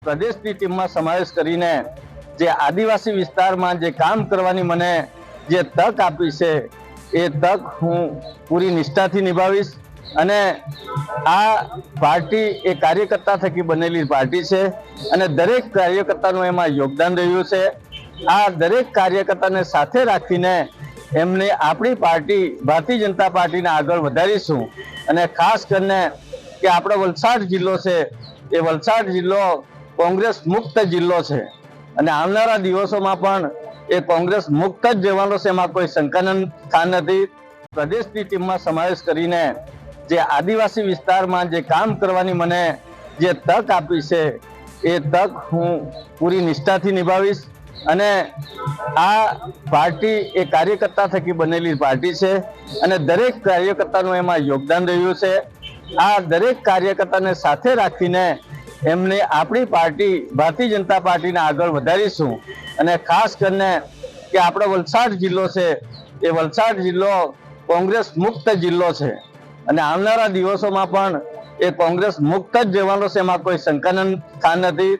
પ્રદેશની ટીમમાં સમાવેશ કરીને જે આદિવાસી વિસ્તારમાં જે કામ કરવાની મને જે તક આપી છે એ તક હું પૂરી નિષ્ઠાથી નિભાવીશ અને આ પાર્ટી એ કાર્યકર્તા થકી બનેલી પાર્ટી છે અને દરેક કાર્યકર્તાનું એમાં યોગદાન રહ્યું છે। આ દરેક કાર્યકર્તાને સાથે રાખીને એમને આપણી પાર્ટી ભારતીય જનતા પાર્ટીને આગળ વધારીશું અને ખાસ કરીને કે આપણો વલસાડ જિલ્લો છે એ વલસાડ જિલ્લો કોંગ્રેસ મુક્ત જિલ્લો છે અને આવનારા દિવસોમાં પણ એ કોંગ્રેસ મુક્ત જ રહેવાનો છે, એમાં કોઈ શંકાનું સ્થાન નથી। પ્રદેશની ટીમમાં સમાવેશ કરીને જે આદિવાસી વિસ્તારમાં જે કામ કરવાની મને જે તક આપી છે એ તક હું પૂરી નિષ્ઠાથી નિભાવીશ અને આ પાર્ટી એ કાર્યકર્તા થકી બનેલી પાર્ટી છે અને દરેક કાર્યકર્તાનું એમાં યોગદાન રહ્યું છે। આ દરેક કાર્યકર્તાને સાથે રાખીને એમને આપણી પાર્ટી ભારતીય જનતા પાર્ટીને આગળ વધારીશું અને ખાસ કરીને કે આપણો વલસાડ જિલ્લો છે એ વલસાડ જિલ્લો કોંગ્રેસ મુક્ત જિલ્લો છે અને આવનારા દિવસોમાં પણ એ કોંગ્રેસ મુક્ત જ રહેવાનો છે, એમાં કોઈ શંકાનું સ્થાન નથી।